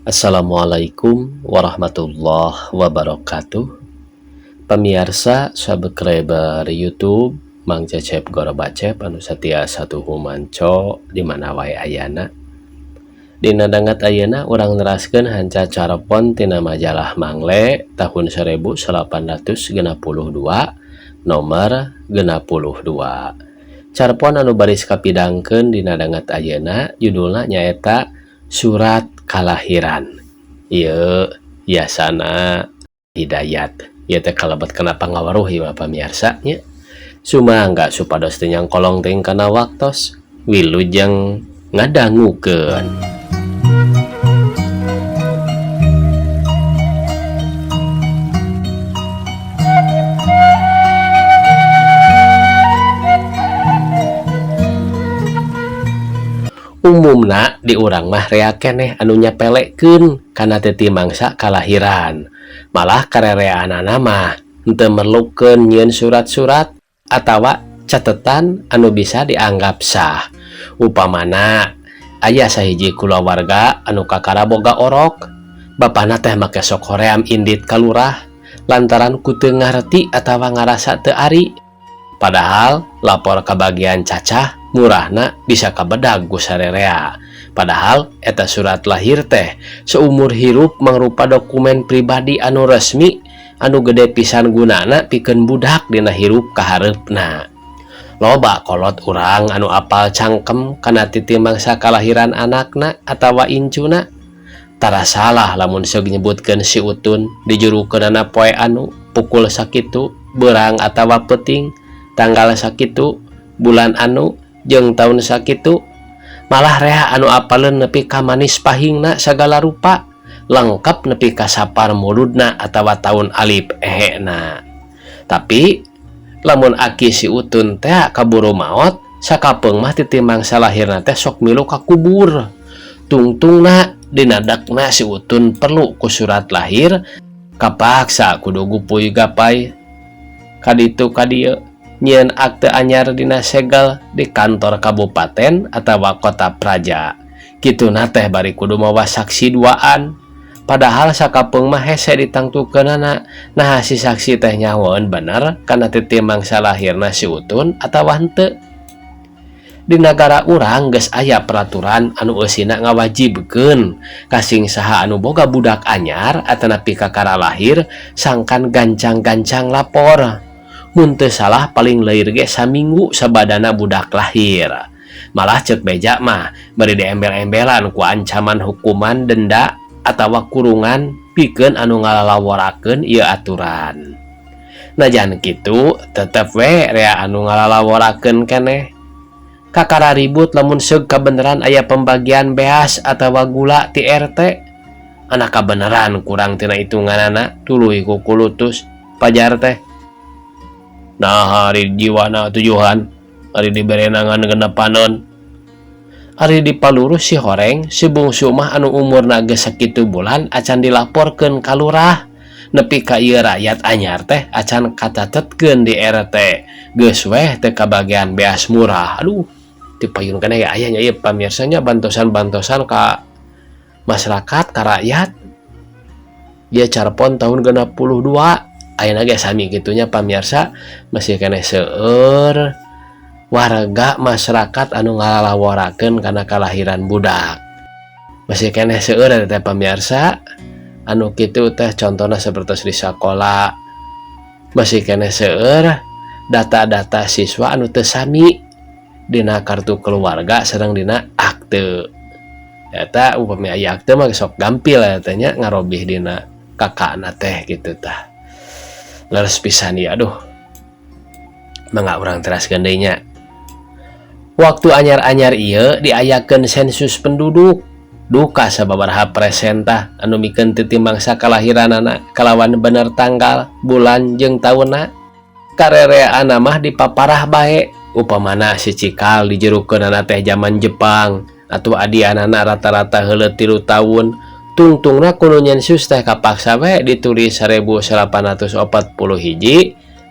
Assalamualaikum warahmatullahi wabarakatuh. Pemirsa subscriber YouTube Mang Cecep Gorobacep anu satia satu humanco di mana wae ayana. Dina dangat ayeuna urang neraskeun hanca carepon tina majalah Mangle tahun 1862 nomor 62. Carepon anu baris kapidangkeun dina dangat ayeuna judulna nyaeta Surat Kalahiran. Ieu biasana Hidayat. Ieu teh kalebet kenapa ngawaruh ieu pamirsa nya. Sumangga supados teu nyangkolong teuing kana waktos wilujeng ngadangukeun. Umumna di urang mah rea keneh anu nyapelekeun kana teu mangsa kalahiran. Malah karereanana mah henteu merlukeun nyieun surat-surat atawa catetan anu bisa dianggap sah. Upamana aya sahiji kulawarga anu kakara boga orok, bapana teh make sok hoream indit ka lurah lantaran ku teu ngarti atawa ngarasa teu ari. Padahal lapor ka bagian cacah murahna bisa kabedag ku sarerea. Padahal eta surat lahir teh seumur hirup mangrupa dokumen pribadi anu resmi anu gede pisan gunana pikeun budak dina hirup kahareupna. Loba kolot urang anu apal cangkem kana titi mangsa kalahiran anakna atawa incuna. Tara salah lamun seug nyebutkeun si Utun dijurukeunana poe anu pukul sakitu beurang atawa peuting tanggal sakitu bulan anu jeung taun sakitu. Malah rea anu apaleun nepi ka manis pahingna sagala rupa lengkap nepi ka sapar muludna atawa taun alif ehena. Tapi lamun aki si Utun teh kaburu maot sakapeung mah titi mangsa lahirna teh sok milu ka kubur. Tungtungna dina dakna si Utun perlu ku surat lahir kapaksa kudu gupuy gapay kaditu kadieu nyieun akte anyar dina segel di kantor kabupaten atawa kota praja. Kituna teh bari kudu mawa saksi duaan. Padahal sakapeung mah hese ditangtukeunana nah si saksi teh nyahoeun bener kana titi mangsa lahirna si Utun atawa henteu. Di nagara urang geus aya peraturan anu eusina ngawajibkeun kasing saha anu boga budak anyar atanapi kakara lahir sangkan gancang-gancang lapor. Mun teu salah paling leuir ge saminggu sabadana budak lahir. Malah ceuk beja mah bari diembel-embelan ku ancaman hukuman denda atawa kurungan pikeun anu ngalalaworakeun ieu aturan. Najan kitu tetep we rea anu ngalalaworakeun keneh. Kakara ribut lamun seug kabeneran aya pembagian beas atawa gula ti RT. Anak kabeneran kurang tina hitunganana tuluy ku kulutus pajar teh. Nah hari jiwana tujuan hari diberenangan genepanon hari dipalurus si horeng si bungsu mah anu umurna geus sakitu bulan acan dilaporkeun ka lurah nepi ka ieu rakyat anyar teh acan katatetkeun di RT geus weh teu kabagian beas murah. Aduh dipayun keneh aya nya ieu pamirsanya bantosan-bantosan ka masyarakat ka rakyat. Dia carepon tahun 62 ayeuna ge sami gitunya pamirsa masih keneh seueur warga masyarakat anu ngalalaworakeun kana kalahiran budak. Masih keneh seueur teh pamirsa anu kitu teh contona sapertos di sakola. Masih keneh seueur data-data siswa anu teu sami dina kartu keluarga sareng dina akte. Eta upami aya akte mah sok gampil eta nya ngarobih dina kakana teh kitu tah. Leres pisan ya aduh. Mangga urang teraskeun deui nya. Waktu anyar-anyar ieu diayakeun sensus penduduk. Duka sababaraha presentah anu mikeun teu mangsa kalahiranana kalawan bener tanggal, bulan jeung taunna. Karereana mah dipaparah bae. Upamana si cikal dijerukeunana teh zaman Jepang atuh adianana rata-rata heuleuh 3 tahun. Tungtungna kudu nyensus teh kapaksa we ditulis 1841 1844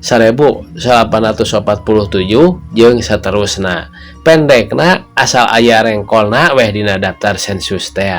1847 jeung saterusna. Pendekna asal aya rengkolna weh dina daftar sensus teh.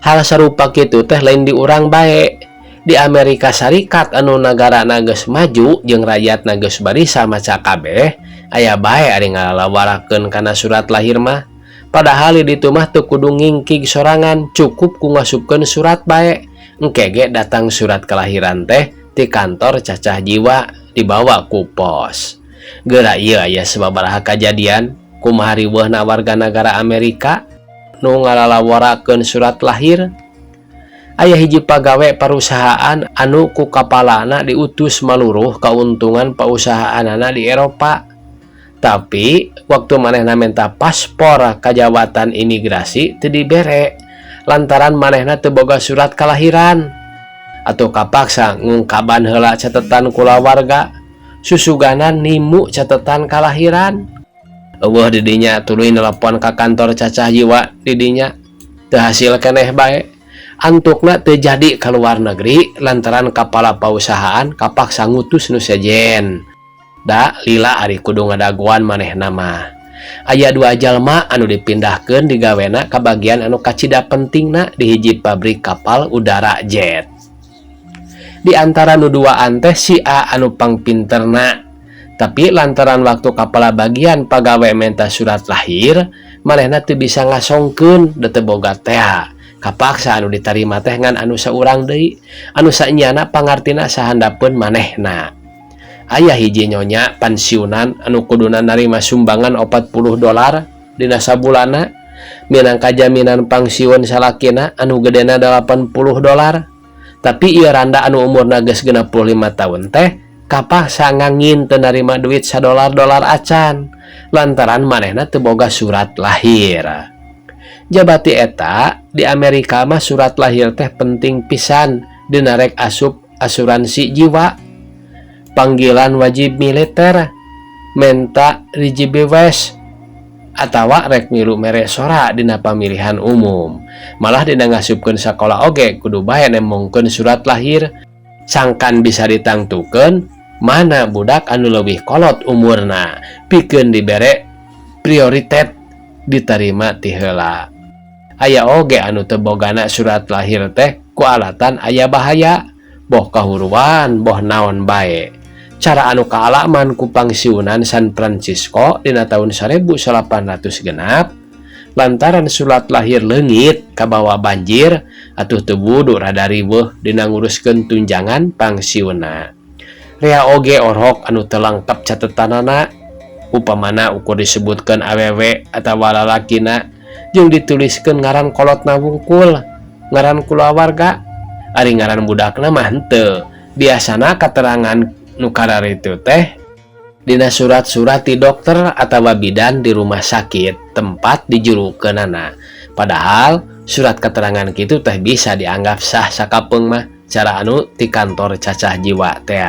Hal sarupa kitu teh lain di urang bae. Di Amerika Serikat anu nagarana geus maju jeung rakyatna geus barisa maca kabeh, aya bae ari ngalalawarakeun kana surat lahir mah. Padahal di ditu mah teu kudu ngingkig sorangan, cukup ku ngasupkeun surat bae. Engke ge datang surat kelahiran teh di kantor cacah jiwa dibawa ku pos. Geura ieu aya sababaraha kajadian kumaha riweuhna warga negara Amerika nu ngalalawarakeun surat lahir. Aya hiji pagawe perusahaan anu ku kapalana diutus maluruh kauntungan pausahaanana di Eropa. Tapi waktu manehna minta paspor kajawatan imigrasi teu dibere lantaran manehna teu boga surat kalahiran. Atau kapaksa ngungkaban heula catetan kulawarga susuganan nimu catetan kalahiran. Eueuh di dinya tuluy nelpon ka kantor cacah jiwa di dinya teu hasil keneh bae. Antukna teu jadi ka luar negeri lantaran kepala pausahaan kapaksa ngutus nu sejen. Da lila ari kudu ngadaguan manehna mah. Aya 2 jalma anu dipindahkeun digawena ka bagian anu kacida pentingna di hiji pabrik kapal udara jet. Di antara nu duaan teh si A anu pangpinterna. Tapi lantaran waktu kepala bagian pagawe minta surat lahir, manehna teu bisa ngasongkeun da teu boga teh. Kapaksa anu ditarima teh ngan anu saurang deui, anu sanyana pangartina sahandapeun manehna. Aya hiji nyonya pensiunan anu kuduna narima sumbangan $40 dina sabulana minangka jaminan pangsiun salakina anu gedena $80. Tapi ieu randa anu umurna geus 65 tahun teh kapaksa ngangin teu narima duit $1 acan lantaran manehna teu boga surat lahir. Jabati eta di Amerika mah surat lahir teh penting pisan dina rek asup asuransi jiwa, panggilan wajib militer, menta rijibiwes, atawa rek milu mere sora dina pamilihan umum. Malah dina ngasupkeun sakola oge kudu bae nemongkeun surat lahir sangkan bisa ditangtukeun mana budak anu leuwih kolot umurna pikeun dibere prioritet diterima ti heula. Aya oge anu teu bogana surat lahir teh ku alatan aya bahaya, boh kahuruan, boh naon bae. Cara anu kaalaman ku pangsiunan San Francisco dina tahun 1800 genap, lantaran surat lahir leungit kabawa banjir atuh teu budu rada riweuh dina nguruskeun tunjangan pangsiunna. Rea oge orok anu teu lengkap catetanana, upamana ukur disebutkeun awewe atawa lalakina jeung dituliskeun ngaran kolotna wungkul, ngaran kulawarga, ari ngaran budakna mah henteu. Biasana katerangan nu kararitu teh dina surat-surat ti dokter atawa bidan di rumah sakit tempat dijurukeunana. Padahal surat keterangan kitu teh bisa dianggap sah sakapeung mah cara anu ti kantor cacah jiwa teh.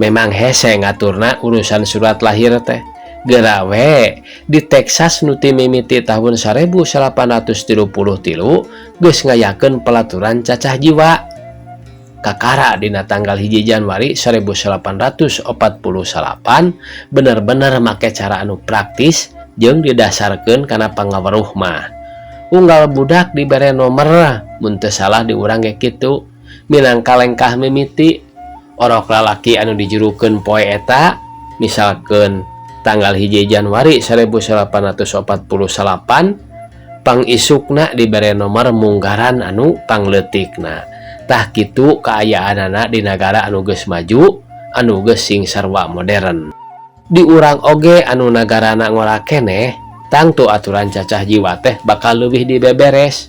Memang hese ngaturna urusan surat lahir teh. Gerawe di Texas nu ti mimiti tahun 1833 geus ngayakeun pelaturan cacah jiwa. Kakara dina tanggal 1 Januari 1848 bener-bener make cara anu praktis jeung didasarkeun kana pangaweruh mah. Unggal budak dibere nomer mun teu salah diurang ge kitu minangka lengkah mimiti. Orok lalaki anu dijurukeun poe eta misalkeun tanggal 1 Januari 1848 pangisukna dibere nomor munggaran anu pangleutikna. Tah kitu kaayaanana di negara anu geus maju, anu geus sing sarwa modern. Di urang oge anu nagarana ngora keneh, tangtu aturan cacah jiwa teh bakal leuwih dibeberes.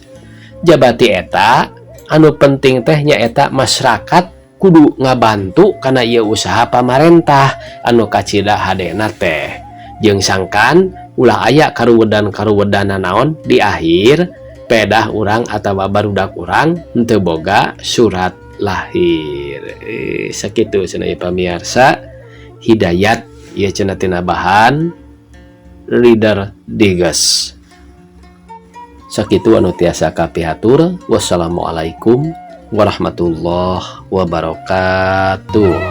Jabati eta, anu penting teh nyaeta masyarakat kudu ngabantu kana ieu usaha pamarentah anu kacida hadena teh. Jeung sangkan ulah aya karuwedan-karuwedana naon di akhir pedah urang atawa barudak urang henteu boga surat lahir. Sakitu cenah pamirsa, hidayat ieu cenah tina bahan Reader Digest. Sakitu anu tiasa kapihatur. Wassalamualaikum warahmatullahi wabarakatuh.